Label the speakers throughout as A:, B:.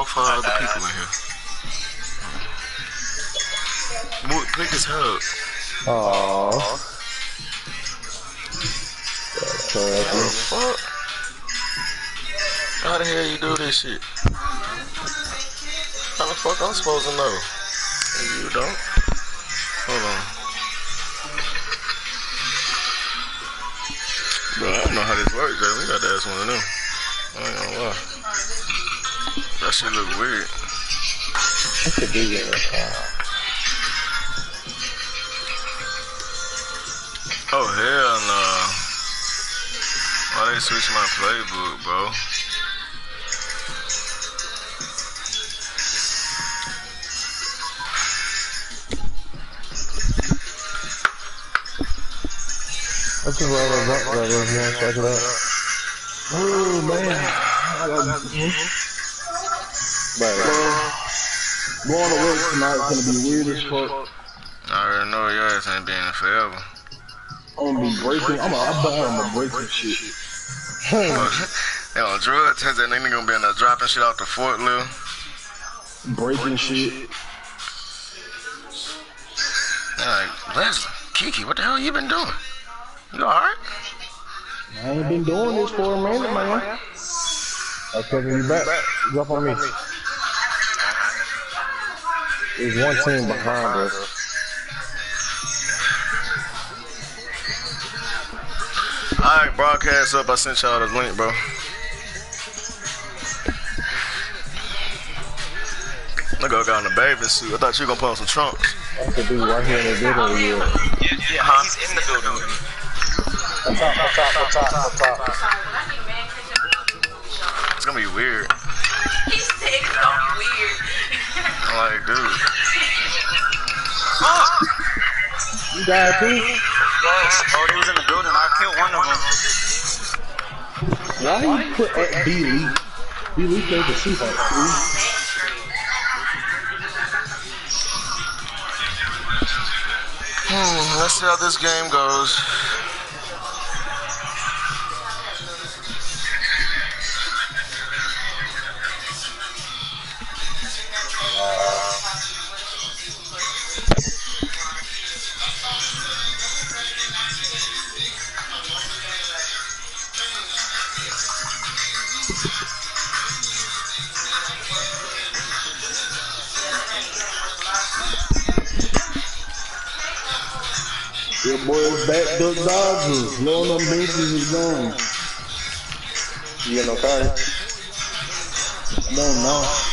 A: motherfucker other people in here. Pick his hub.
B: Aww.
A: What the fuck? How the hell you do this shit? How the fuck I'm supposed to know? You don't? Hold on. Bro, I don't know how this works, Jay. We got to ask one of them. I ain't gonna lie. That shit look weird.
B: That could be weird.
A: Oh, hell nah. Why they switch my playbook, bro?
B: What's the oh, man. Going to work tonight is going to be weird as fuck.
A: I already know your ass ain't been in forever.
B: I'm gonna be breaking. I'm gonna break some shit.
A: They on drug test, that nigga gonna be in there dropping shit off the forklift.
B: Breaking shit.
A: They're like, Leslie, Kiki, what the hell you been doing? You alright?
B: I ain't been doing this for a minute, man. I'll cover you back. Drop on me. There's one team behind us.
A: Alright, broadcast up. I sent y'all the link, bro. Look, I got in the bathing suit. I thought you were gonna put on some trunks.
B: I could be right here in the building with you.
C: Yeah, huh? He's in the building with me.
B: Up top.
A: It's gonna be weird.
D: He said it's gonna be weird.
A: I'm like, dude.
B: You got it, too?
C: Yes. Oh, he was in the building. I killed one of them.
B: Why you put at B-Leaf? B-Leaf ain't the Seahawks, dude.
A: Let's see how this game goes.
B: Your boy's back, Duck Dodgers. Low on them bases is gone. You got no car? No.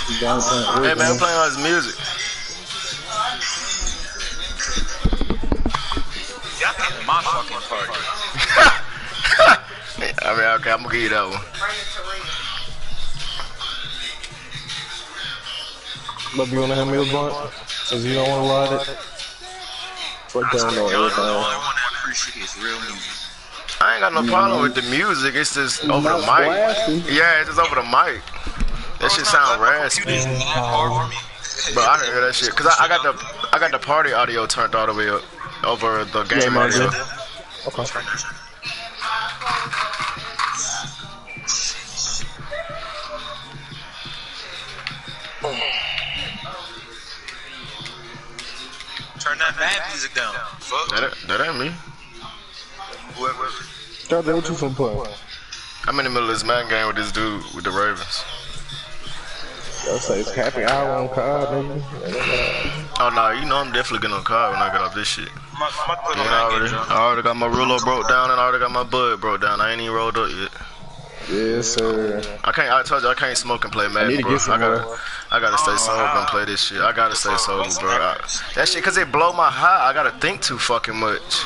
B: He's down playing.
A: Hey, man, I'm playing all his music.
C: Y'all taking my fucking party.
A: I mean, okay, I'm gonna give you that one.
B: But you wanna have me a blunt? Cause you don't wanna ride it? Fuck down on
C: You're the
B: everything.
C: only one that appreciates real music.
A: I ain't got no problem with the music. It's just over the mic. Yeah, it's just over the mic. That shit sound raspy. But I hear that shit because I got the party audio turned all the way up over the game audio.
B: Okay.
C: Turn that Madden music down. Fuck.
A: That ain't me.
C: Whoever.
B: Start there with you some play.
A: I'm in the middle of this Madden game with this dude with the Ravens.
B: I'll say it's happy hour on card, nigga.
A: Oh no, you know I'm definitely getting on card when I get off this shit.
C: My
A: I already got my ruler broke down and I already got my bud broke down. I ain't even rolled up yet.
B: Yes, sir.
A: I told you I can't smoke and play Madden, bro. I gotta stay sober and play this shit. I gotta stay sober, bro. That shit, cause it blow my high. I gotta think too fucking much.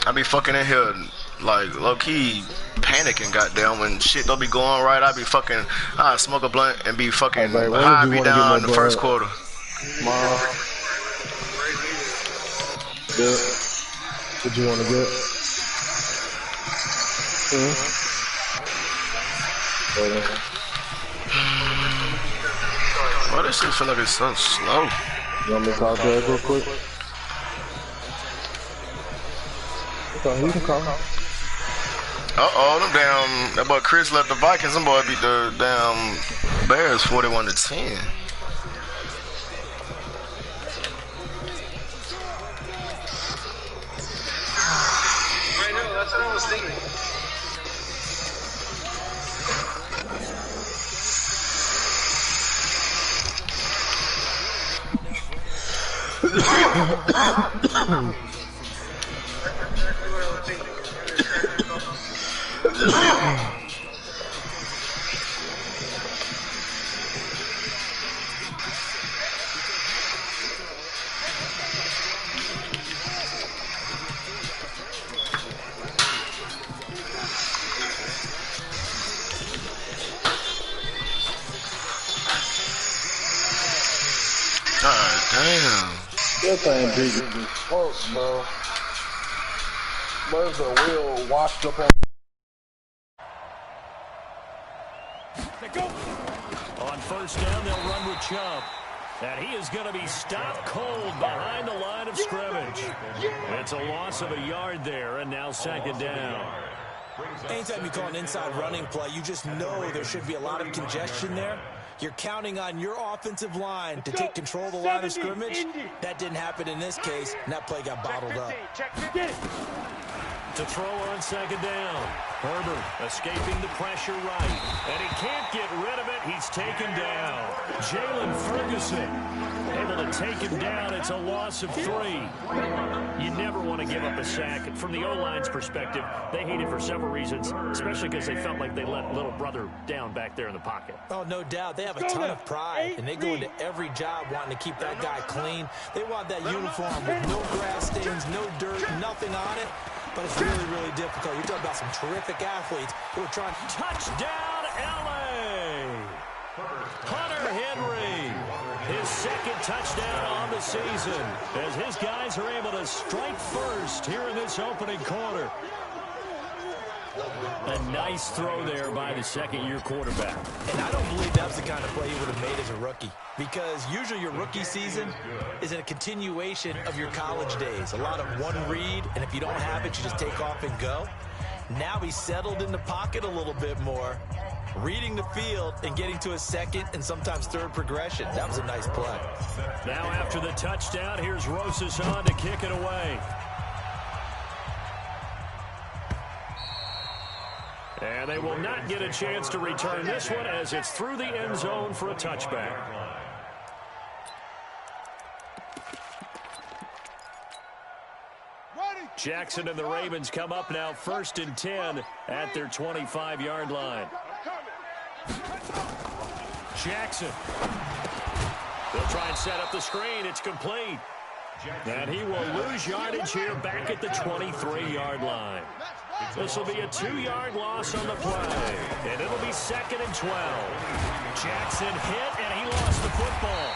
A: I be fucking in here like low key panicking, goddamn, when shit don't be going right. I be fucking, I smoke a blunt and be fucking high, be down in the first quarter.
B: Mom. Good. What you wanna get?
A: Why this shit feel like it's so slow?
B: You want me to call Dad real quick? Okay, you can call.
A: Uh-oh, them damn, that boy Chris left the Vikings. Them boy beat the damn Bears 41-10.
C: I know, that's what I was thinking.
A: God damn.
B: That thing big as fuck, bro. Where's the wheel washed up on?
E: They go. On first down, they'll run with Chubb. And he is going to be stopped cold behind the line of scrimmage. It's a loss of a yard there, and now second down.
F: Anytime you call an inside running play, you just know there should be a lot of congestion there. You're counting on your offensive line to take control of the line of scrimmage. That didn't happen in this case, and that play got bottled up.
E: To throw on second down. Herbert escaping the pressure right. And he can't get rid of it. He's taken down. Jalen Ferguson able to take him down. It's a loss of 3. You never want to give up a sack. From the O-line's perspective, they hate it for several reasons, especially because they felt like they let little brother down back there in the pocket.
F: Oh, no doubt. They have a ton of pride, and they go into every job wanting to keep that guy clean. They want that uniform with no grass stains, no dirt, nothing on it. But it's really, really difficult. You're talking about some terrific athletes who are trying.
E: Touchdown, L.A. Hunter Henry, his second touchdown on the season, as his guys are able to strike first here in this opening quarter. A nice throw there by the second-year quarterback.
F: And I don't believe that was the kind of play he would have made as a rookie, because usually your rookie season is a continuation of your college days. A lot of one read, and if you don't have it, you just take off and go. Now he's settled in the pocket a little bit more, reading the field and getting to a second and sometimes third progression. That was a nice play.
E: Now after the touchdown, here's Rosas on to kick it away. And they will not get a chance to return this one as it's through the end zone for a touchback. Jackson and the Ravens come up now 1st and 10 at their 25-yard line. Jackson. They'll try and set up the screen. It's complete. And he will lose yardage here back at the 23-yard line. This will be a 2-yard loss on the play. And it'll be 2nd and 12. Jackson hit, and he lost the football.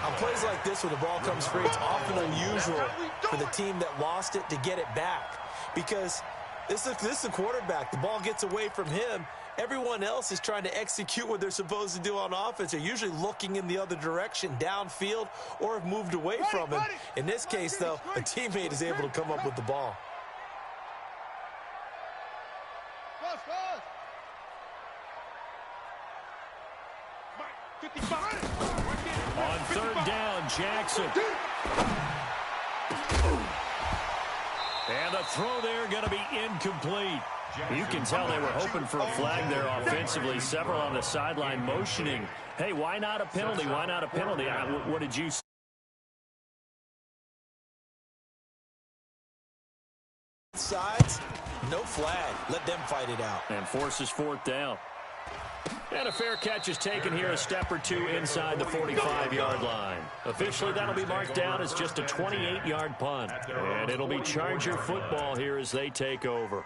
F: On plays like this, when the ball comes free, it's often unusual for the team that lost it to get it back. Because this is a quarterback. The ball gets away from him. Everyone else is trying to execute what they're supposed to do on offense. They're usually looking in the other direction, downfield, or have moved away from him. In this case, though, a teammate is able to come up with the ball.
E: On 3rd down, Jackson. And the throw there going to be incomplete. You can tell they were hoping for a flag there offensively. Several on the sideline motioning. Hey, why not a penalty? Why not a penalty? What did you say?
F: Sides, no flag. Let them fight it out.
E: And forces 4th down. And a fair catch is taken here a step or two inside the 45-yard line. Officially, that'll be marked down as just a 28-yard punt. And it'll be Charger football here as they take over.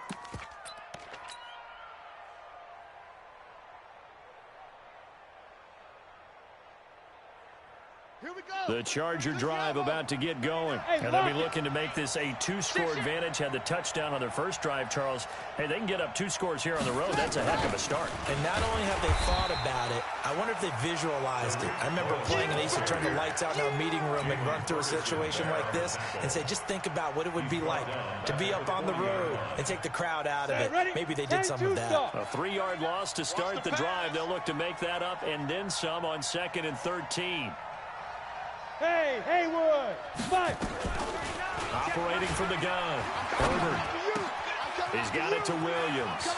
G: Here we go.
E: The Charger drive about to get going. And they'll be looking to make this a two-score advantage. Had the touchdown on their first drive, Charles. Hey, they can get up 2 scores here on the road. That's a heck of a start.
F: And not only have they thought about it, I wonder if they visualized it. I remember playing and they used to turn the lights out in our meeting room and run through a situation like this and say, just think about what it would be like to be up on the road and take the crowd out of it. Maybe they did some of that.
E: A 3-yard loss to start the drive. They'll look to make that up and then some on 2nd and 13.
G: Hey, Haywood, Mike.
E: Operating from the gun. Herbert. He's got it to Williams.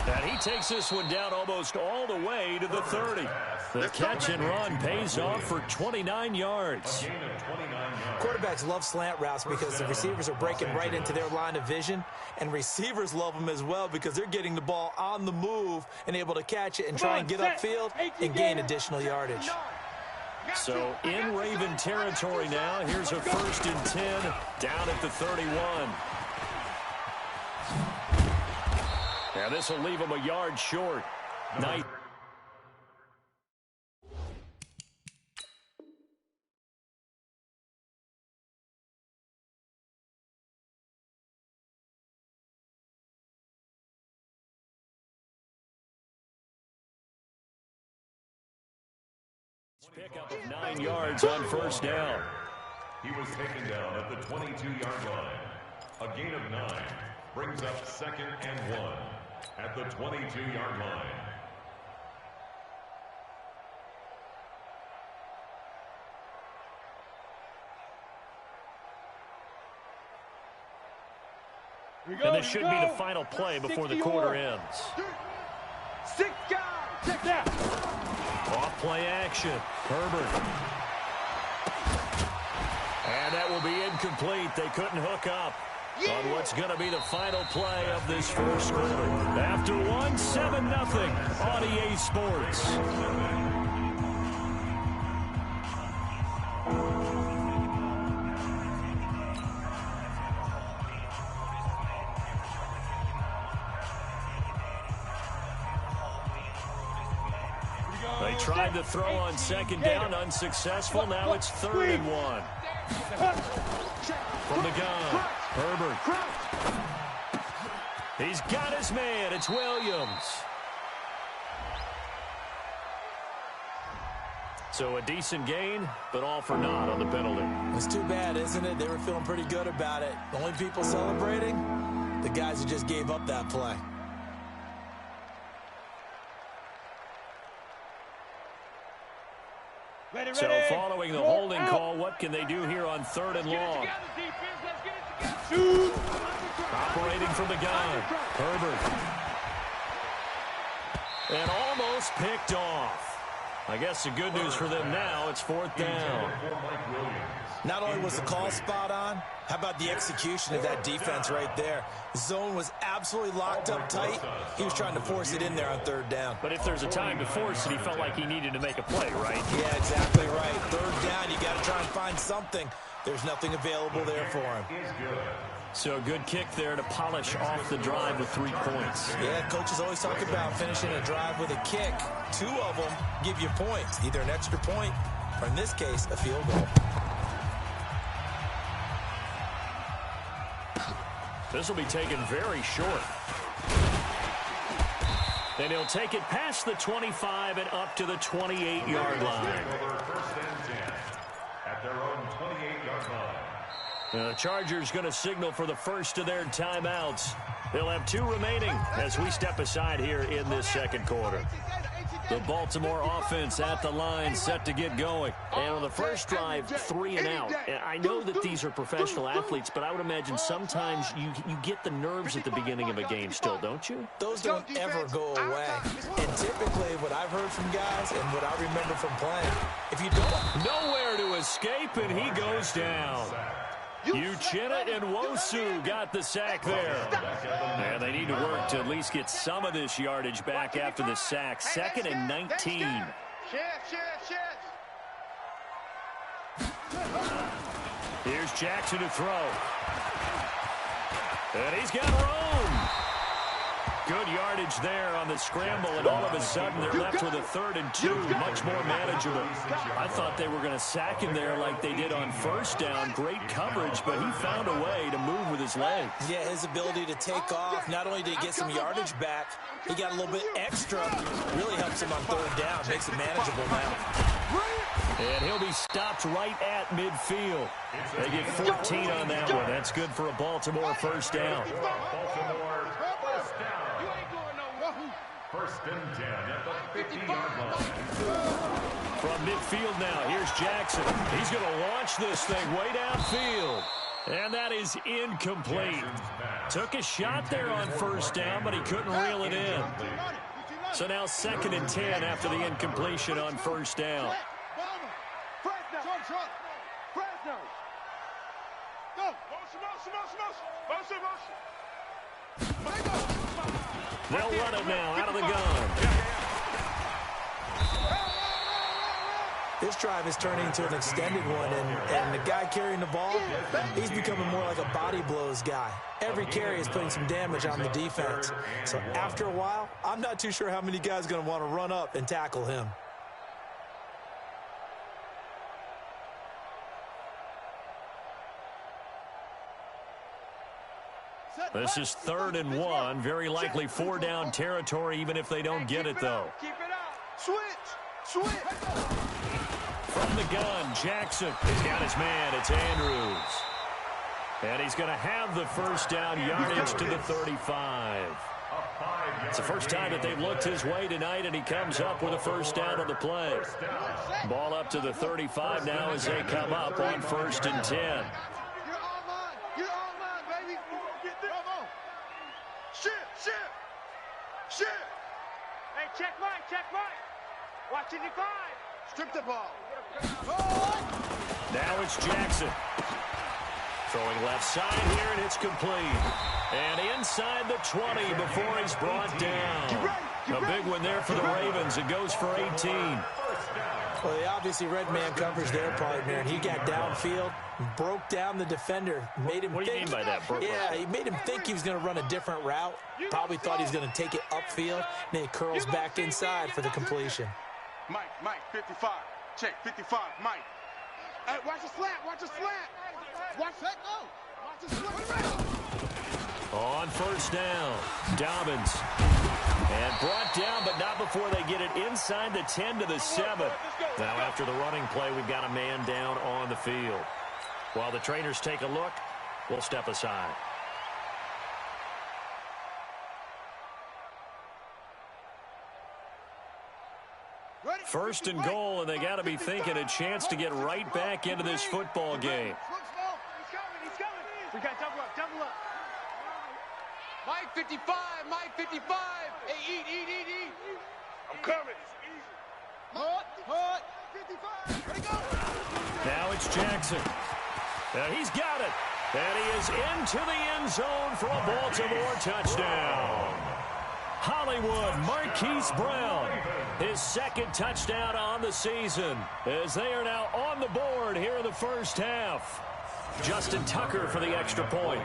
E: And he takes this one down almost all the way to the 30. The catch and run pays off for 29 yards.
F: Quarterbacks love slant routes because the receivers are breaking right into their line of vision, and receivers love them as well because they're getting the ball on the move and able to catch it and try and get upfield and gain additional yardage.
E: So in Raven territory now. Here's a 1st and 10 down at the 31. Now this will leave them a yard short. Nice. Pickup of 9 yards on 1st down.
H: He was taken down at the 22-yard line. A gain of 9 brings up 2nd and 1 at the 22-yard line.
E: And this should be the final play before the quarter ends.
G: 6 guys. Check that.
E: Off play action. Herbert. And that will be incomplete. They couldn't hook up on what's going to be the final play of this first quarter. After 7-0 on EA Sports. They tried to throw on 2nd down, unsuccessful. Now it's 3rd and 1. From the gun, Herbert. He's got his man. It's Williams. So a decent gain, but all for naught on the penalty.
F: It's too bad, isn't it? They were feeling pretty good about it. The only people celebrating, the guys who just gave up that play.
E: So following the holding call, what can they do here on 3rd and long? Operating from the gun, Herbert. And almost picked off. I guess the good news for them now, it's 4th down.
F: Not only was the call spot on, how about the execution of that defense right there? The zone was absolutely locked up tight. He was trying to force it in there on 3rd down.
E: But if there's a time to force it, he felt like he needed to make a play, right?
F: Yeah, exactly right. 3rd down, you got to try and find something. There's nothing available there for him.
E: So a good kick there to polish off the drive with 3 points.
F: Yeah, coaches always talk about finishing a drive with a kick. 2 of them give you points, either an extra point or, in this case, a field goal.
E: This will be taken very short. Then he'll take it past the 25 and up to the 28-yard line.
H: At their own 28-yard line.
E: The Chargers going to signal for the first of their timeouts. They'll have 2 remaining as we step aside here in this 2nd quarter. The Baltimore offense at the line, set to get going. And on the first drive, 3 and out. And I know that these are professional athletes, but I would imagine sometimes you get the nerves at the beginning of a game still, don't you?
F: Those don't ever go away. And typically what I've heard from guys and what I remember from playing, if you don't...
E: Nowhere to escape, and he goes down. Uchenna and Wosu got the sack there. And they need to work to at least get some of this yardage back after the sack. 2nd and 19. Here's Jackson to throw. And he's got room. Good yardage there on the scramble, and all of a sudden they're left with a 3rd and 2, much more manageable. I thought they were going to sack him there like they did on 1st down. Great coverage, but he found a way to move with his legs.
F: Yeah, his ability to take off, not only did he get some yardage back, he got a little bit extra. Really helps him on 3rd down, makes it manageable now.
E: And he'll be stopped right at midfield. They get 14 on that one. That's good for a Baltimore 1st down.
H: Baltimore first down. First and 10 at the 50-yard line.
E: From midfield now, here's Jackson. He's going to launch this thing way downfield. And that is incomplete. Took a shot there on 1st down, but he couldn't reel it in. So now 2nd and 10 after the incompletion on 1st down. They'll run it now out of the gun.
F: This drive is turning into an extended one, and the guy carrying the ball, he's becoming more like a body blows guy. Every carry is putting some damage on the defense. So after a while, I'm not too sure how many guys are going to want to run up and tackle him.
E: This is 3rd and 1. Very likely 4-down territory, even if they don't get it, though.
G: Keep it up. Switch.
E: From the gun, Jackson. He's got his man. It's Andrews. And he's going to have the 1st down yardage to the 35. It's the first time that they've looked his way tonight, and he comes up with a 1st down on the play. Ball up to the 35 now as they come up on 1st and 10.
G: Shit! Hey, check Mike. Watch it, 5. Strip the ball.
E: Now it's Jackson. Throwing left side here, and it's complete. And inside the 20 before he's brought down. A big one there for the Ravens. It goes for 18.
F: Well, they obviously red man covers their partner, and he got downfield, broke down the defender, made him
E: What do you mean by that, Brooke?
F: Yeah, he made him think he was going to run a different route. Probably thought he was going to take it upfield, and then he curls back inside for the completion.
G: Mike, 55. Check, 55, Mike. Hey, watch the slant. Watch the slant.
E: On 1st down, Dobbins. And brought down, but not before they get it inside the 10 to the 7. Now after the running play, we've got a man down on the field. While the trainers take a look, we'll step aside. First and goal, and they got to be thinking a chance to get right back into this football game.
G: He's coming. We got double up. Mike 55. Hey, eat. I'm coming. Hut. 55. Ready, go.
E: Now it's Jackson. Now he's got it. And he is into the end zone for a Baltimore touchdown. Hollywood Marquise Brown, his 2nd touchdown on the season, as they are now on the board here in the 1st half. Justin Tucker for the extra point.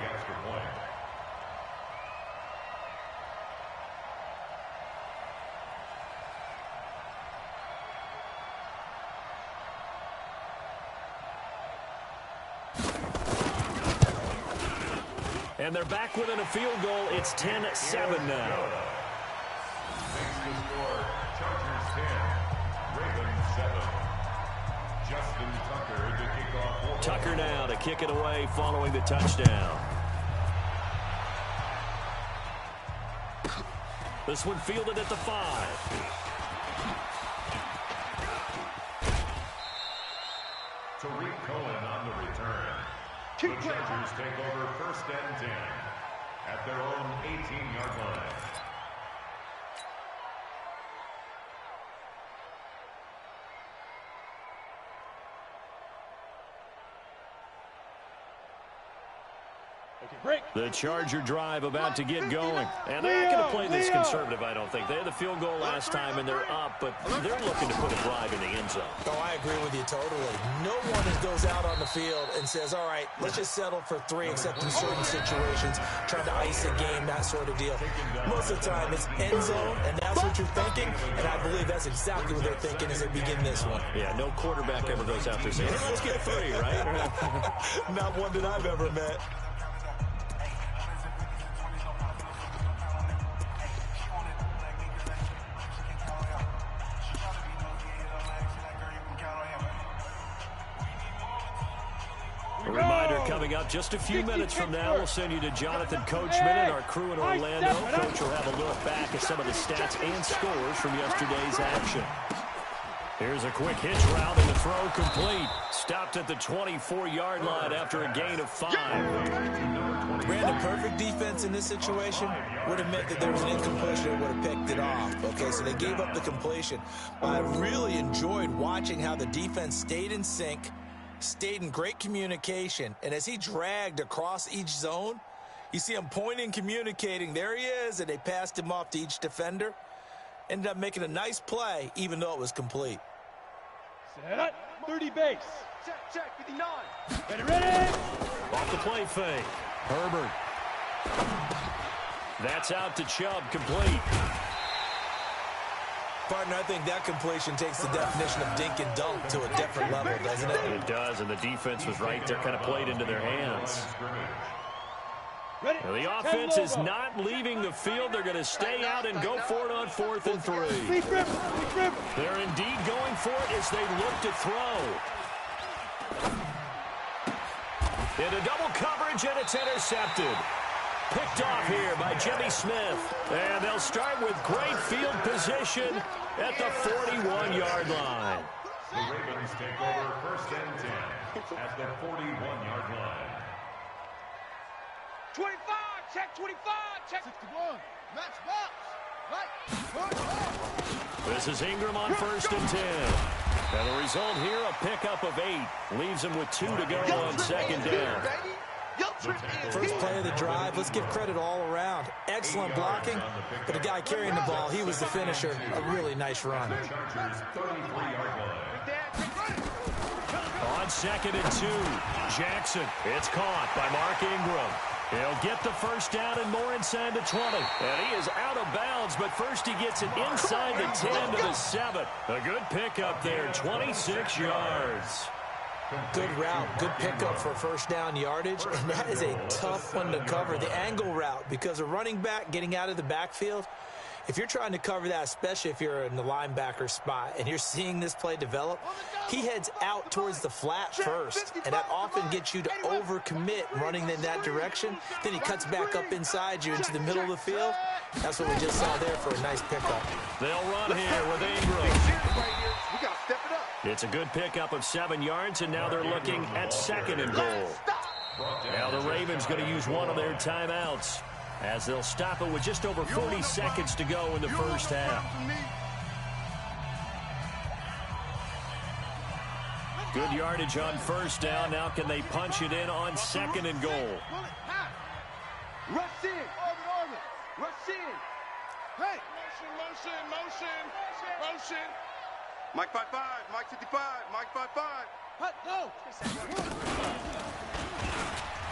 E: And they're back within a field goal. It's 10-7 now.
H: Chargers 10, Ravens 7. Justin Tucker to kick off.
E: Tucker now to kick it away following the touchdown. This one fielded at the 5.
H: Tariq Cohen on the return. The Chargers take over 1st and 10 at their own 18-yard line.
E: The Charger drive about to get going. And they're not going to play this conservative, I don't think. They had the field goal last time, and they're up, but they're looking to put a drive in the end zone.
F: Oh, I agree with you totally. No one goes out on the field and says, all right, let's just settle for 3, except in certain situations, trying to ice a game, that sort of deal. Most of the time, it's end zone, and that's what you're thinking, and I believe that's exactly what they're thinking as they begin this one.
E: Yeah, no quarterback ever goes out there saying, hey, let's get 3, right?
F: Not one that I've ever met.
E: A reminder coming up just a few minutes from now. We'll send you to Jonathan Coachman and our crew in Orlando. Coach will have a look back at some of the stats and scores from yesterday's action. Here's a quick hitch route and the throw complete. Stopped at the 24-yard line after a gain of 5.
F: Brandon, perfect defense in this situation would have meant that there was an incompletion and would have picked it off. Okay, so they gave up the completion. I really enjoyed watching how the defense stayed in sync, stayed in great communication, and as he dragged across each zone, you see him pointing, communicating. There he is, and they passed him off to each defender. Ended up making a nice play, even though it was complete.
G: Set, 30 base. Check, 59. Ready.
E: Off the play fake. Herbert. That's out to Chubb, complete.
F: Partner, I think that completion takes the definition of dink and dunk to a different level, doesn't it?
E: It does, and the defense was right there, kind of played into their hands. Now, the offense is not leaving the field. They're going to stay out and go for it on 4th and 3. They're indeed going for it as they look to throw. Into double coverage, and it's intercepted. Picked off here by Jimmy Smith. And they'll start with great field position at the 41-yard line.
H: The Ravens take over 1st and 10 at the 41-yard line.
G: 25, check 25, check 61. Max box.
E: This is Ingram on 1st and 10. And the result here, a pickup of 8. Leaves him with 2 to go on 2nd down.
F: First play of the drive, let's give credit all around. Excellent blocking, but the guy carrying the ball, he was the finisher. A really nice run.
E: On 2nd and 2, Jackson. It's caught by Mark Ingram. He'll get the first down and more inside the 20. And he is out of bounds, but first he gets it inside the 10 to the 7. A good pickup there, 26 yards.
F: Good route, good pickup for first down yardage, and that is a tough one to cover. The angle route, because a running back getting out of the backfield, if you're trying to cover that, especially if you're in the linebacker spot and you're seeing this play develop, he heads out towards the flat first, and that often gets you to overcommit running in that direction. Then he cuts back up inside you into the middle of the field. That's what we just saw there for a nice pickup.
E: They'll run here with Ingram.
G: We got to step it up.
E: It's a good pickup of 7 yards, and now they're looking at 2nd and goal. Now the Ravens going to use one of their timeouts, as they'll stop it with just over 40 seconds to go in the first half. Good yardage on first down. Now can they punch it in on 2nd and goal?
G: Rush in. Rush in. Hey. Motion. Mike 5-5, Mike 55, Mike 5-5. No.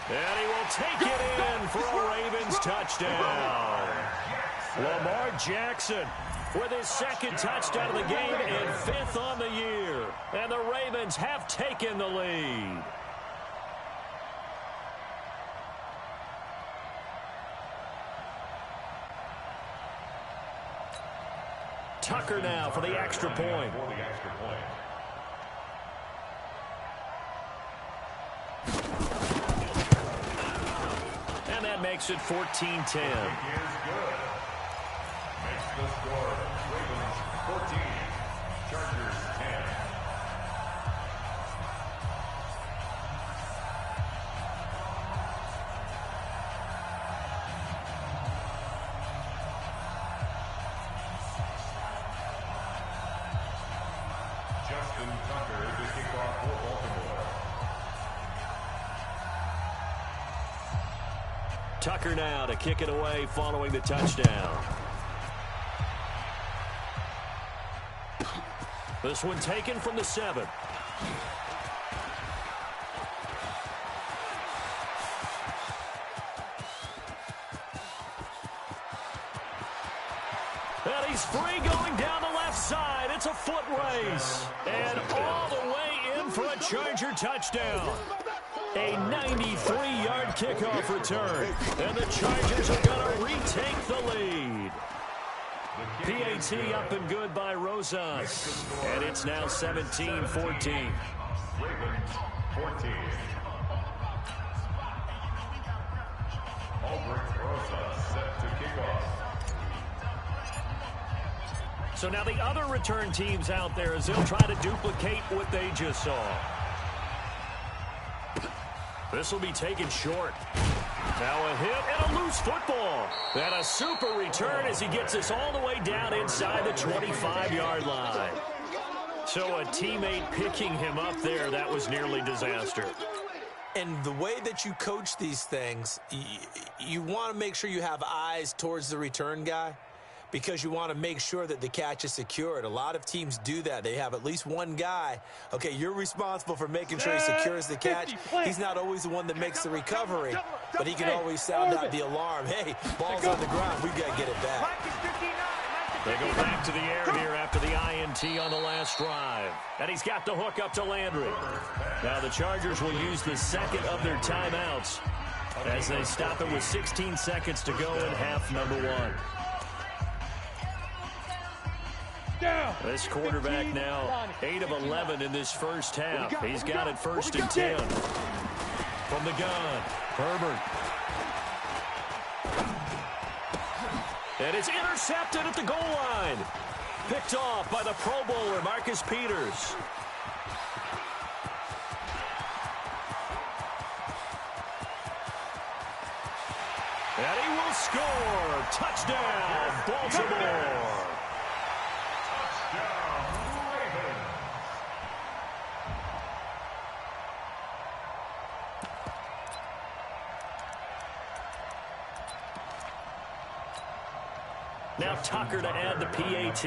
E: And he will take it in for a Ravens touchdown. Lamar Jackson with his 2nd touchdown of the game and 5th on the year. And the Ravens have taken the lead. Tucker now for the extra point. And that makes it 14-10.
H: Makes the score Ravens 14, Chargers 10. Justin Tucker to kick off for Baltimore.
E: Tucker now to kick it away following the touchdown. This one taken from the 7. And he's free going down the left side. It's a foot race. And all the way in for a Charger touchdown. A 93-yard kickoff return. And the Chargers are going to retake the lead. PAT up and good by Rosas. And it's now 17-14.
H: Ravens 14. Albrecht Rosas set to kick off.
E: So now the other return teams out there as they'll try to duplicate what they just saw. This will be taken short. Now a hit and a loose football. And a super return as he gets us all the way down inside the 25-yard line. So a teammate picking him up there, that was nearly disaster.
F: And the way that you coach these things, you want to make sure you have eyes towards the return guy, because you want to make sure that the catch is secured. A lot of teams do that. They have at least one guy. Okay, you're responsible for making sure he secures the catch. He's not always the one that makes the recovery, but he can always sound out the alarm. Hey, ball's on the ground. We've got to get it back.
E: They go back to the air here after the INT on the last drive. And he's got the hook up to Landry. Now the Chargers will use the second of their timeouts as they stop it with 16 seconds to go in half number 1. This quarterback now 8 of 11 in this first half. He's got it 1st and 10. From the gun, Herbert. And it's intercepted at the goal line. Picked off by the Pro Bowler, Marcus Peters. And he will score. Touchdown, Baltimore. Now Tucker to add the PAT.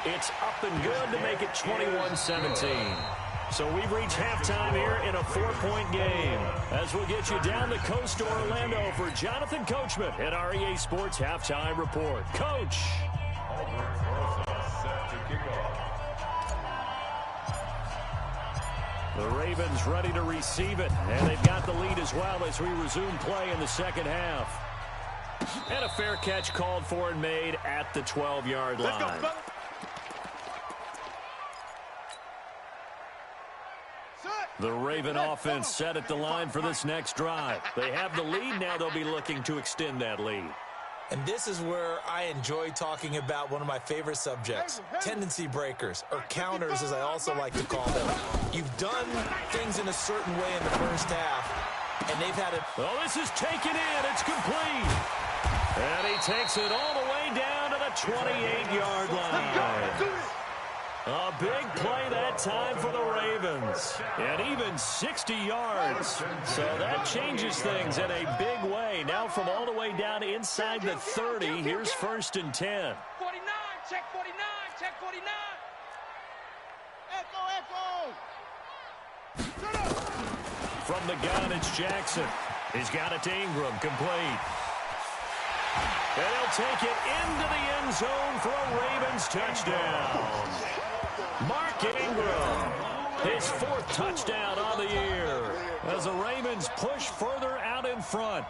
E: It's up and good to make it 21-17. So we've reached halftime here in a 4-point game. As we'll get you down the coast to Orlando for Jonathan Coachman at REA Sports Halftime Report. Coach. The Ravens ready to receive it, and they've got the lead as well as we resume play in the second half. And a fair catch called for and made at the 12-yard line. The Raven offense set at the line for this next drive. They have the lead. Now they'll be looking to extend that lead.
F: And this is where I enjoy talking about one of my favorite subjects, tendency breakers, or counters as I also like to call them. You've done things in a certain way in the first half, and they've had it.
E: Oh, this is taken in. It's complete. And he takes it all the way down to the 28-yard line. A big play that time for the Ravens. And even 60 yards. So that changes things in a big way. Now from all the way down inside the 30, here's 1st and 10.
G: 49, check 49, check 49. Echo.
E: From the gun, it's Jackson. He's got it to Ingram, complete. And he'll take it into the end zone for a Ravens touchdown. Mark Ingram, his 4th touchdown on the year as the Ravens push further out in front.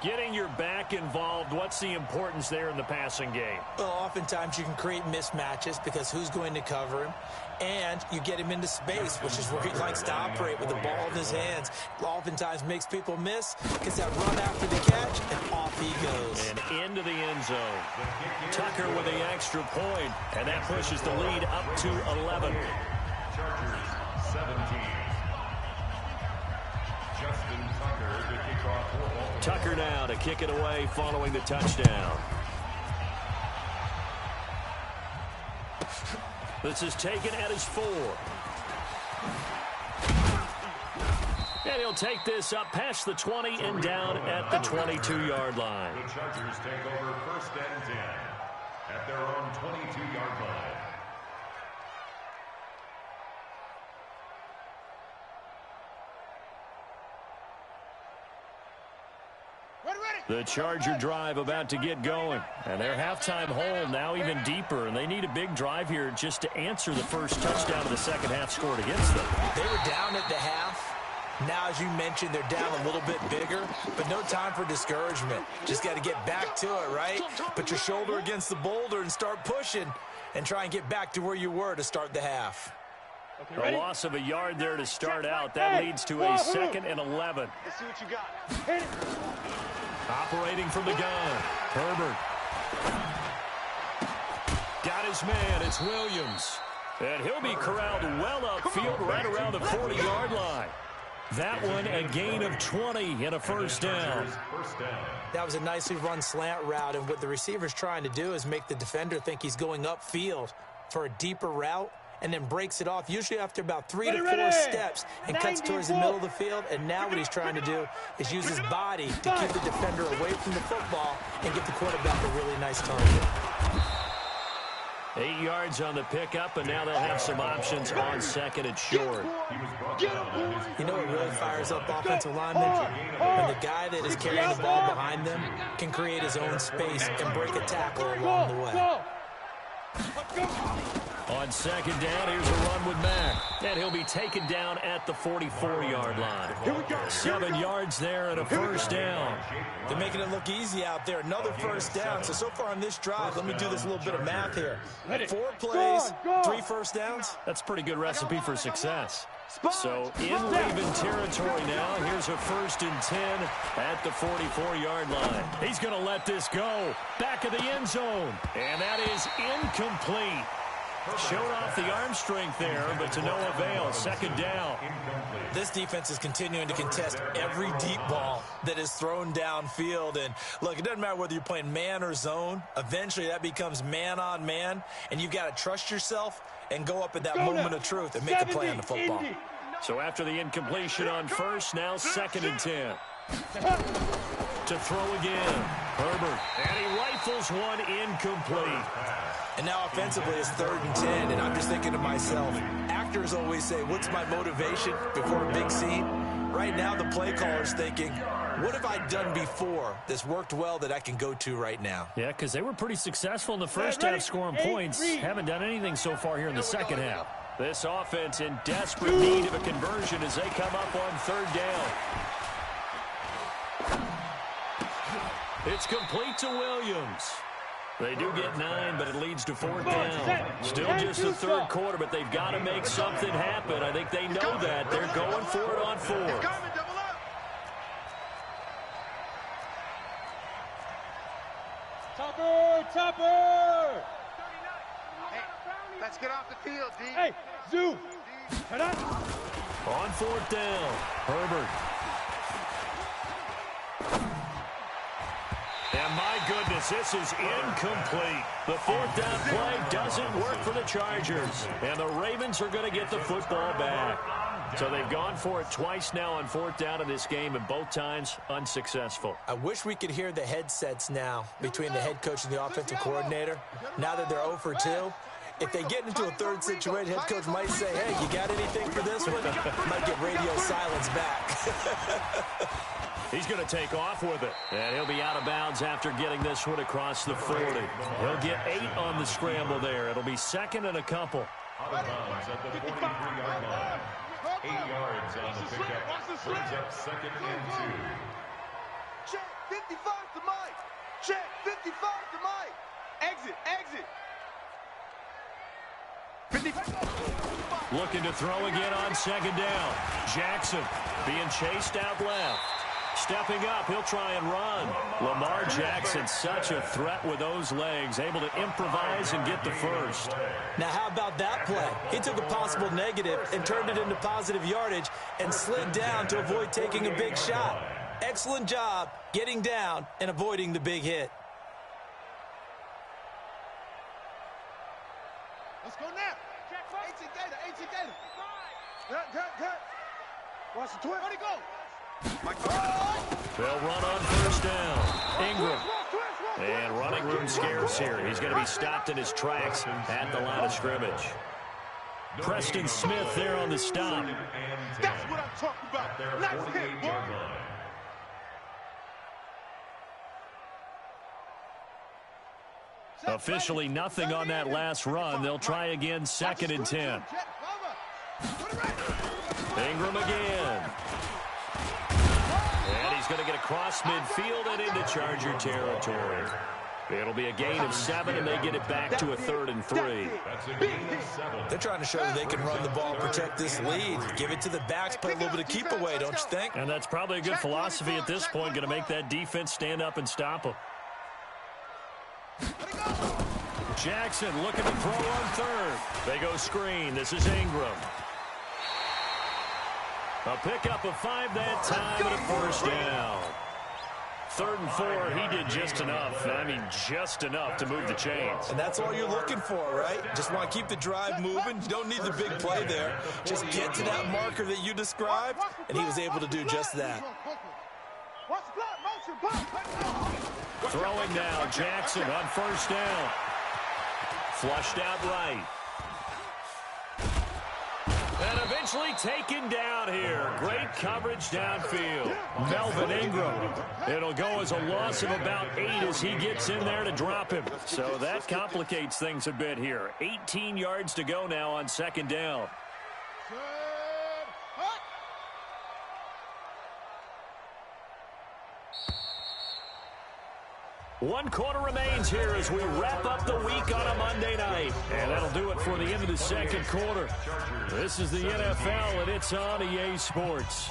E: Getting your back involved, what's the importance there in the passing game?
F: Well, oftentimes you can create mismatches because who's going to cover him? And you get him into space, which is where he likes to operate with the ball in his hands. Oftentimes makes people miss, gets that run after the catch, and off he goes.
E: And into the end zone. Tucker with the extra point, and that pushes the lead up to 11.
H: Chargers 17. Justin Tucker to kick off for Baltimore.
E: Tucker now to kick it away following the touchdown. This is taken at his 4. And he'll take this up past the 20 and down at the 22-yard line.
H: The Chargers take over 1st and 10 at their own 22-yard line.
E: The Charger drive about to get going. And their halftime hole now even deeper. And they need a big drive here just to answer the first touchdown of the second half scored against them.
F: They were down at the half. Now, as you mentioned, they're down a little bit bigger, but no time for discouragement. Just got to get back to it, right? Put your shoulder against the boulder and start pushing and try and get back to where you were to start the half.
E: A loss of a yard there to start out. That leads to a 2nd and 11.
G: Let's see what you got. Hit it.
E: Operating from the gun, Herbert. Got his man, it's Williams. And he'll be corralled well upfield right around the 40-yard line. That one a gain of 20 and a first down.
F: That was a nicely run slant route, and what the receiver's trying to do is make the defender think he's going upfield for a deeper route, and then breaks it off, usually after about 3 to 4 steps, and cuts towards the middle of the field. And now what he's trying to do is use his body to keep the defender away from the football and get the quarterback a really nice target.
E: 8 yards on the pickup, and now they'll have some options on 2nd and short.
F: You know what really fires up offensive linemen? When the guy that is carrying the ball behind them can create his own space and break a tackle along the way.
E: On 2nd down, here's a run with Mack. And he'll be taken down at the 44-yard line. 7 yards there and a first down.
F: They're making it look easy out there. Another first down. So far on this drive, let me do this little bit of math here. 4 plays, 3 first downs.
E: That's a pretty good recipe for success. So in Raven territory now, here's a 1st and 10 at the 44-yard line. He's going to let this go. Back of the end zone. And that is incomplete. Showed off the arm strength there, but to no avail. 2nd down.
F: This defense is continuing to contest every deep ball that is thrown downfield. And look, it doesn't matter whether you're playing man or zone. Eventually that becomes man on man, and you've got to trust yourself and go up at that moment of truth and make a play on the football.
E: So after the incompletion on 1st, now 2nd and 10. To throw again, Herbert. And he rifles one incomplete.
F: And now offensively it's 3rd and 10, and I'm just thinking to myself, actors always say, what's my motivation before a big scene? Right now the play caller's thinking, what have I done before that's worked well that I can go to right now?
E: Yeah, because they were pretty successful in the first half scoring points. Haven't done anything so far here in the second half. This offense in desperate need of a conversion as they come up on 3rd down. It's complete to Williams. They do get 9, but it leads to 4th down. Still just the 3rd quarter, but they've got to make something happen. I think they know that. They're going for it on 4th.
G: Topper! Hey, let's get off the field, D. Hey, Zoo!
E: On 4th down, Herbert. And my goodness, this is incomplete. The 4th down play doesn't work for the Chargers. And the Ravens are going to get the football back. So they've gone for it twice now on 4th down in this game, and both times unsuccessful.
F: I wish we could hear the headsets now between the head coach and the offensive coordinator. Now that they're 0 for 2, if they get into a 3rd situation, head coach might say, hey, you got anything for this one? Might get radio silence back.
E: He's going to take off with it. And he'll be out of bounds after getting this one across the 40. He'll get 8 on the scramble there. It'll be 2nd and a couple.
H: Out of bounds at the 43-yard line. 8 yards on the pickup. Brings up 2nd and 2.
G: Check 55 to Mike. Check 55 to Mike. Exit, exit. 55.
E: Looking to throw again on 2nd down. Jackson being chased out left. Stepping up, he'll try and run. Lamar Jackson, such a threat with those legs, able to improvise and get the first.
F: Now, how about that play? He took a possible negative and turned it into positive yardage and slid down to avoid taking a big shot. Excellent job getting down and avoiding the big hit.
G: Let's go now. Good. Watch the twist. Where'd he go?
E: They'll run on first down. Ingram. And running room scarce here. He's going to be stopped in his tracks at the line of scrimmage. Preston Smith there on the stop.
G: That's what I'm talking about. Nice hit, boy.
E: Officially nothing on that last run. They'll try again, 2nd and 10. Ingram again. And he's going to get across midfield and into Charger territory. It'll be a gain of 7, and they get it back to a 3rd and 3.
F: They're trying to show that they can run the ball, protect this lead. Give it to the backs, play a little bit of keep away, don't you think?
E: And that's probably a good philosophy at this point, going to make that defense stand up and stop them. Jackson looking to throw on 3rd. They go screen. This is Ingram. A pickup of 5 that time and a first down. 3rd and 4, he did just enough. I mean, just enough to move the chains.
F: And that's all you're looking for, right? Just want to keep the drive moving. You don't need the big play there. Just get to that marker that you described, and he was able to do just that.
E: Throwing now, Jackson on first down. Flushed out right. And eventually taken down here. Great coverage downfield. Melvin Ingram. It'll go as a loss of about 8 as he gets in there to drop him. So that complicates things a bit here. 18 yards to go now on 2nd down. One quarter remains here as we wrap up the week on a Monday night. And that'll do it for the end of the 2nd quarter. This is the NFL, and it's on EA Sports.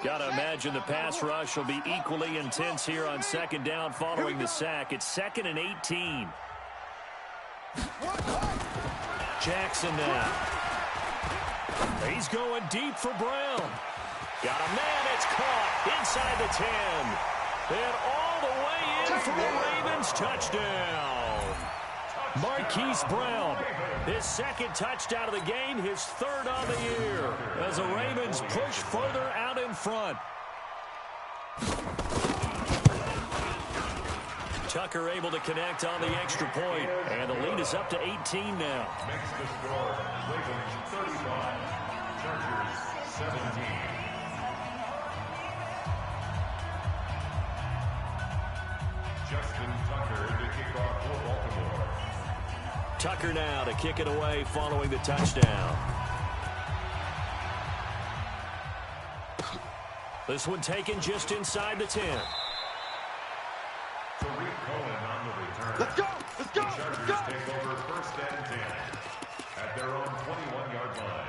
E: Gotta imagine the pass rush will be equally intense here on 2nd down following the sack. It's 2nd and 18. Jackson now. He's going deep for Brown. Got a man. It's caught inside the 10. And all the way in for the Ravens touchdown. Marquise Brown, his 2nd touchdown of the game, his 3rd on the year, as the Ravens push further out in front. Tucker able to connect on the extra point, and the lead is up to 18 now.
H: Makes the score Ravens 35, Chargers 17. Justin Tucker to kick off for Baltimore.
E: Tucker now to kick it away following the touchdown. This one taken just inside the 10.
G: Let's go! Let's go!
H: The Chargers take over 1st and 10 at their own 21-yard line.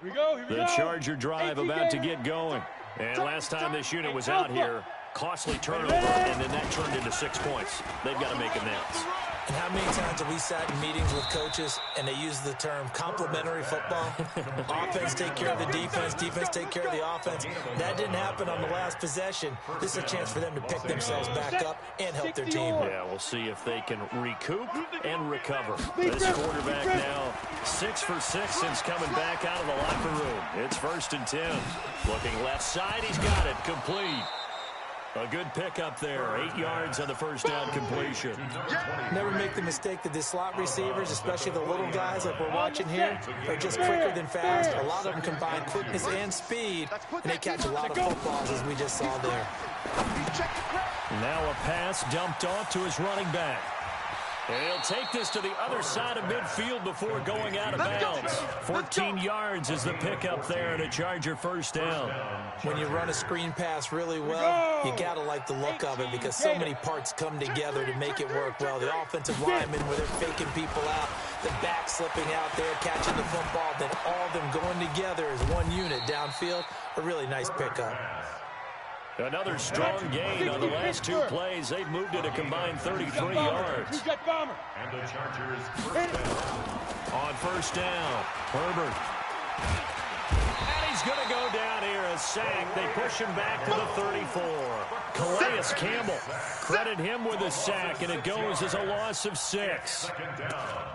G: Here we go.
E: The Charger drive about to get going. And last time this unit was out here, costly turnover, and then that turned into 6 points. They've got to make amends.
F: And how many times have we sat in meetings with coaches and they use the term complementary football? Offense take care of the defense, defense take care of the offense. That didn't happen on the last possession. This is a chance for them to pick themselves back up and help their team.
E: Yeah, we'll see if they can recoup and recover. This quarterback now 6 for 6 since coming back out of the locker room. It's 1st and 10. Looking left side, he's got it, complete. A good pickup there, 8 yards on the first down completion.
F: Never make the mistake that the slot receivers, especially the little guys like we're watching here, are just quicker than fast. A lot of them combine quickness and speed, and they catch a lot of footballs, as we just saw there.
E: Now a pass dumped off to his running back. And he'll take this to the other side of midfield before going out of bounds. 14 yards is the pickup there and a Charger first down.
F: When you run a screen pass really well, you got to like the look of it because so many parts come together to make it work well. The offensive linemen where they're faking people out, the back slipping out there, catching the football, then all of them going together as one unit downfield. A really nice pickup.
E: Another strong gain on the last 2 plays. They've moved it a combined 33 yards.
H: And the Chargers first down.
E: On first down, Herbert. And he's going to go down here, a sack. They push him back to the 34. Calais Campbell, credit him with a sack, and it goes as a loss of 6.
H: Second down.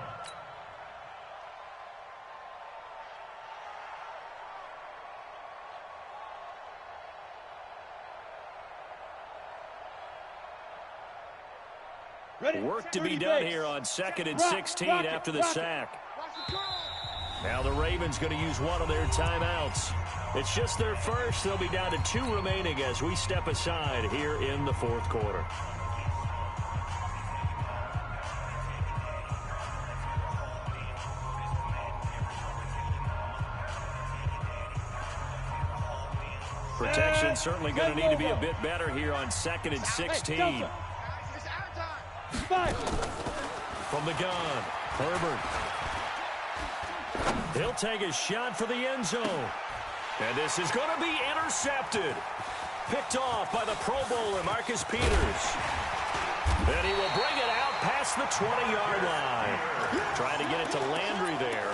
E: Work to be done here on 2nd and 16 after the sack. Now the Ravens going to use one of their timeouts. It's just their first. They'll be down to 2 remaining as we step aside here in the 4th quarter. Protection certainly going to need to be a bit better here on 2nd and 16. From the gun, Herbert. He'll take a shot for the end zone. And this is going to be intercepted. Picked off by the Pro Bowler, Marcus Peters. And he will bring it out past the 20-yard line. Trying to get it to Landry there.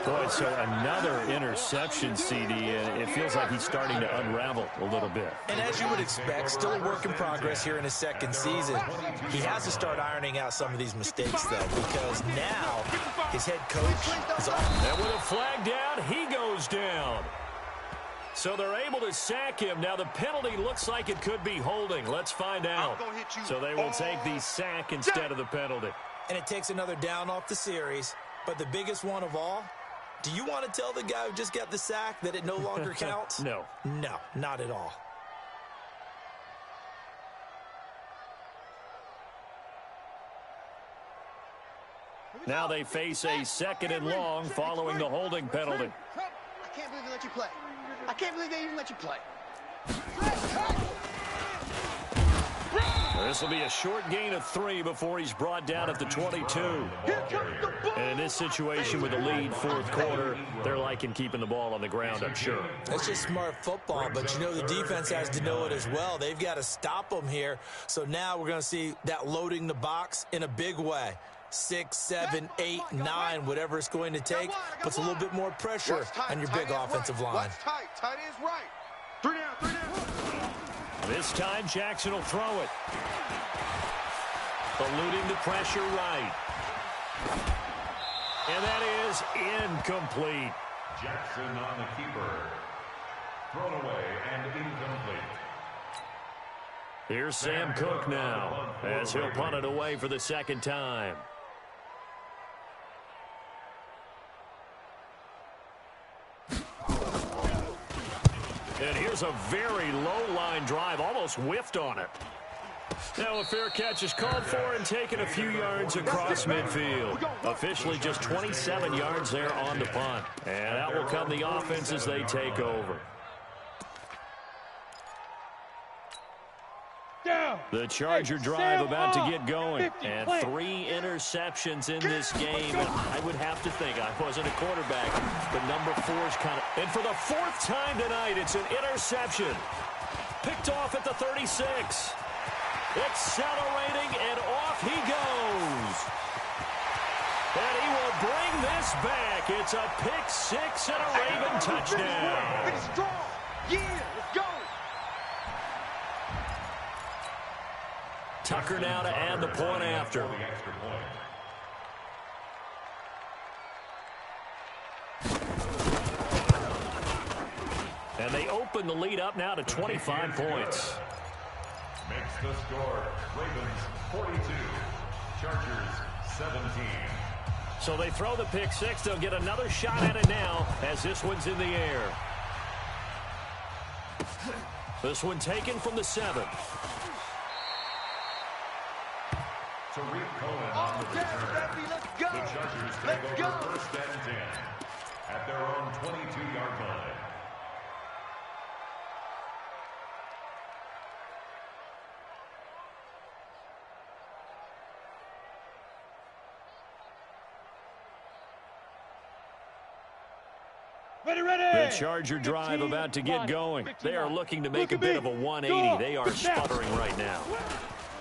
E: Boy, so another interception, CD, and it feels like he's starting to unravel a little bit.
F: And as you would expect, still a work in progress here in his 2nd season. He has to start ironing out some of these mistakes, though, because now his head coach is off.
E: And with a flag down, he goes down. So they're able to sack him. Now the penalty looks like it could be holding. Let's find out. So they will take the sack instead of the penalty.
F: And it takes another down off the series. But the biggest one of all, do you want to tell the guy who just got the sack that it no longer counts?
E: No.
F: No, not at all.
E: Now they face a 2nd and long following the holding penalty.
G: I can't believe they let you play. I can't believe they even let you play.
E: This will be a short gain of 3 before he's brought down at the 22. And in this situation with the lead 4th quarter, they're liking keeping the ball on the ground, I'm sure.
F: That's just smart football, but you know the defense has to know it as well. They've got to stop them here. So now we're going to see that loading the box in a big way. 6, 7, 8, 9, whatever it's going to take, puts a little bit more pressure on your big offensive line.
G: Tight is right. 3 down.
E: This time Jackson will throw it. Eluding the pressure right. And that is incomplete.
H: Jackson on the keeper. Thrown away and incomplete.
E: Here's Sam Cook now as he'll punt it away for the 2nd time. And here's a very low-line drive, almost whiffed on it. Now a fair catch is called for and taken a few yards across midfield. Officially just 27 yards there on the punt. And out will come the offense as they take over. The Charger drive about to get going. And 3 interceptions in this game. And I would have to think, I wasn't a quarterback, but number 4 is kind of... And for the 4th time tonight, it's an interception. Picked off at the 36. Accelerating, and off he goes. And he will bring this back. It's a pick-6 and a Raven touchdown.
G: Finish strong. Yeah, let's go.
E: Tucker now to add the point after. And they open the lead up now to 25 points.
H: Makes the score Ravens 42, Chargers 17.
E: So they throw the pick-6. They'll get another shot at it now as this one's in the air. This one taken from the 7.
H: Tariq Cohen on the return.
G: Let's go.
H: The Chargers take over 1st and 10 at their own 22-yard line.
E: The Charger drive about to get going. They are looking to make a bit of a 180. They are sputtering right now.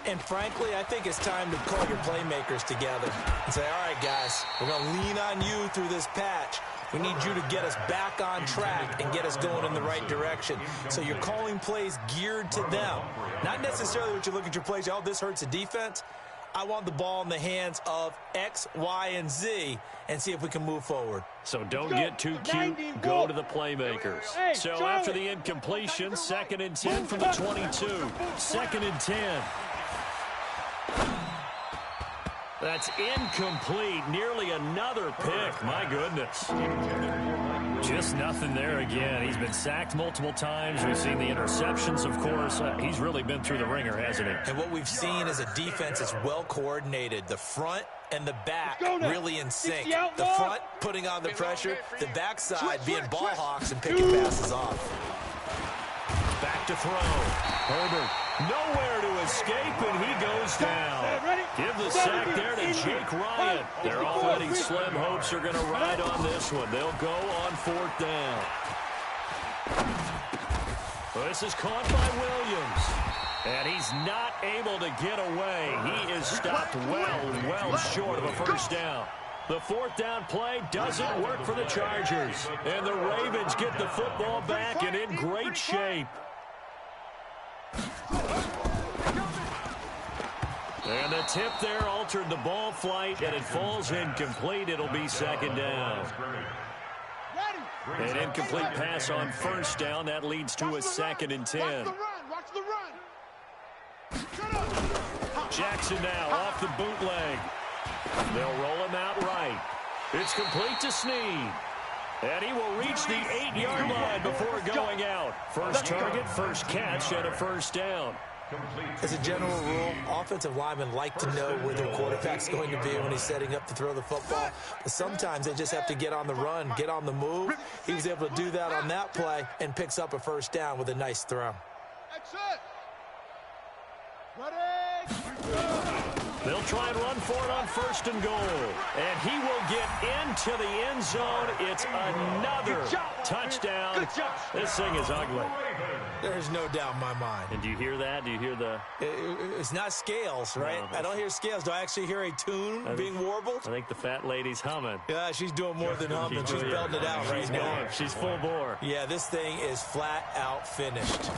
F: And frankly, I think it's time to call your playmakers together and say, all right, guys, we're going to lean on you through this patch. We need you to get us back on track and get us going in the right direction. So you're calling plays geared to them. Not necessarily what you look at your plays, oh, this hurts the defense. I want the ball in the hands of X, Y, and Z and see if we can move forward.
E: So don't get too cute. Go to the playmakers. So after the incompletion, 2nd and 10 from the 22. 2nd and 10. That's incomplete. Nearly another pick. My goodness. Just nothing there again. He's been sacked multiple times. We've seen the interceptions, of course. He's really been through the ringer, hasn't he?
F: And what we've seen is a defense that's well coordinated. The front and the back really in sync. The front putting on the pressure. The backside being ball hawks and picking passes off.
E: Back to throw. Herbert nowhere to escape, and he goes down. Give the sack there to Jake Ryan. They're already slim hopes are going to ride on this one. They'll go on 4th down. This is caught by Williams. And he's not able to get away. He is stopped well short of a 1st down. The 4th down play doesn't work for the Chargers. And the Ravens get the football back and in great shape. And the tip there altered the ball flight, and it falls incomplete. It'll be 2nd down. An incomplete pass on 1st down. That leads to a 2nd and 10. Jackson now off the bootleg. They'll roll him out right. It's complete to Snead. And he will reach the 8-yard line before going out. First target, first catch, and a 1st down.
F: As a general rule, offensive linemen like to know where their quarterback's going to be when he's setting up to throw the football. But sometimes they just have to get on the run, get on the move. He was able to do that on that play and picks up a 1st down with a nice throw.
E: They'll try and run for it on 1st and goal. And he will get into the end zone. It's another touchdown. This thing is ugly.
F: There's no doubt in my mind.
E: And do you hear that? Do you hear the...
F: It's not scales, right?
E: No,
F: I don't hear scales. Do I actually hear a tune being warbled?
E: I think the fat lady's humming.
F: Yeah, she's doing more than humming. She's belting it out right now.
E: She's full bore.
F: Yeah, this thing is flat out finished.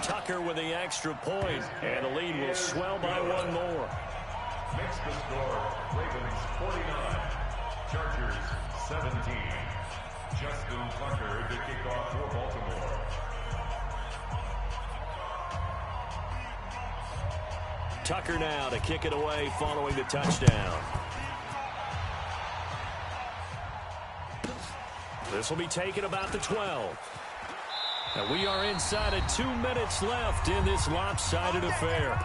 E: Tucker with the extra point, and the lead will swell by 1 more.
H: Makes the score Ravens 49, Chargers 17. Justin Tucker to kick off for Baltimore.
E: Tucker now to kick it away following the touchdown. This will be taken about the 12. And we are inside of 2 minutes left in this lopsided affair.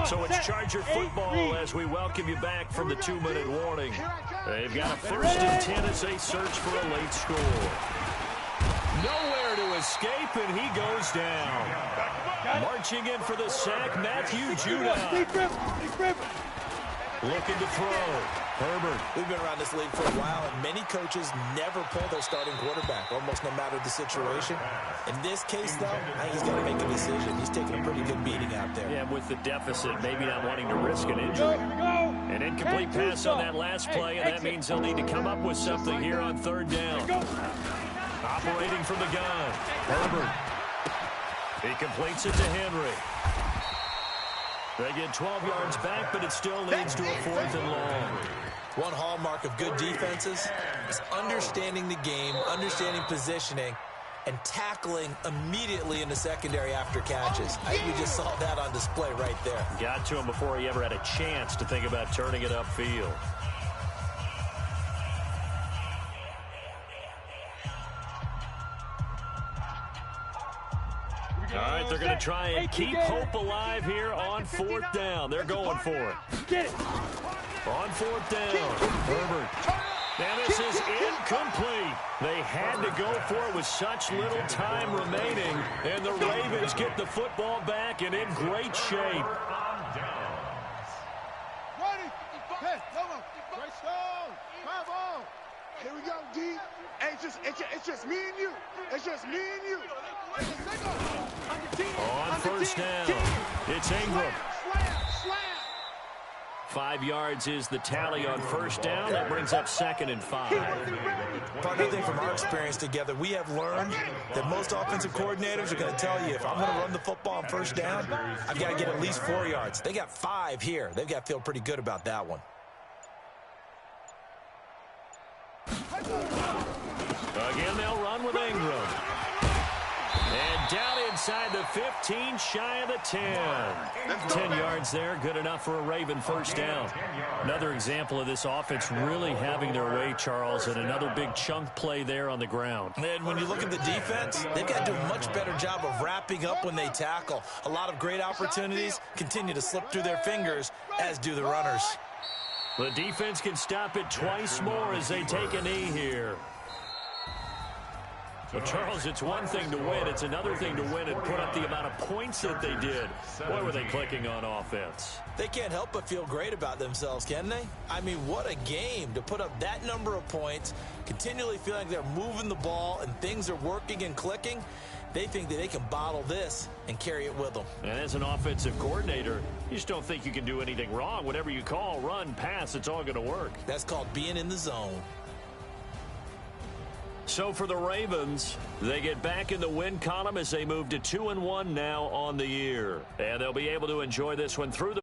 E: So it's Charger football as we welcome you back from the 2-minute warning. They've got a 1st and 10 as they search for a late score. Nowhere to escape, and he goes down. Marching in for the sack, Matthew Judah. Looking to throw. Herbert.
F: We've been around this league for a while, and many coaches never pull their starting quarterback, almost no matter the situation. In this case, though, I think he's got to make a decision. He's taking a pretty good beating out there.
E: Yeah, with the deficit, maybe not wanting to risk an injury. An incomplete pass on that last play, and that means he'll need to come up with something here on 3rd down. Operating from the gun, Herbert. He completes it to Henry. They get 12 yards back, but it still leads to a 4th and long.
F: One hallmark of good defenses is understanding the game, understanding positioning, and tackling immediately in the secondary after catches. I think we just saw that on display right there.
E: Got to him before he ever had a chance to think about turning it upfield. All right, they're going to try and keep hope alive here on 4th down. They're going for it.
G: Get it.
E: On 4th down, Herbert And this is incomplete. They had to go for it with such little time remaining. And the Ravens get the football back and in great shape.
G: Ready? Hey, come on. Right stone. Come on. Here we go, D. Hey, it's just me and you. It's just me and you.
E: On first down, it's Ingram.
G: Slam.
E: 5 yards is the tally on first down. That brings up 2nd and 5.
F: Partner, I think from our experience together, we have learned that most offensive coordinators are going to tell you, if I'm going to run the football on first down, I've got to get at least 4 yards. They got 5 here. They've got to feel pretty good about that one.
E: Again, they'll run with Ingram. And down inside the 15, shy of the 10. 10 yards there, good enough for a Raven first down. Another example of this offense really having their way, Charles, and another big chunk play there on the ground.
F: And when you look at the defense, they've got to do a much better job of wrapping up when they tackle. A lot of great opportunities continue to slip through their fingers, as do the runners.
E: The defense can stop it twice more as they take a knee here. Well, Charles, it's one thing to win. It's another thing to win and put up the amount of points that they did. Boy, were they clicking on offense.
F: They can't help but feel great about themselves, can they? I mean, what a game to put up that number of points, continually feeling like they're moving the ball and things are working and clicking. They think that they can bottle this and carry it with them.
E: And as an offensive coordinator, you just don't think you can do anything wrong. Whatever you call, run, pass, it's all going to work.
F: That's called being in the zone.
E: So for the Ravens, they get back in the win column as they move to 2-1 now on the year. And they'll be able to enjoy this one through the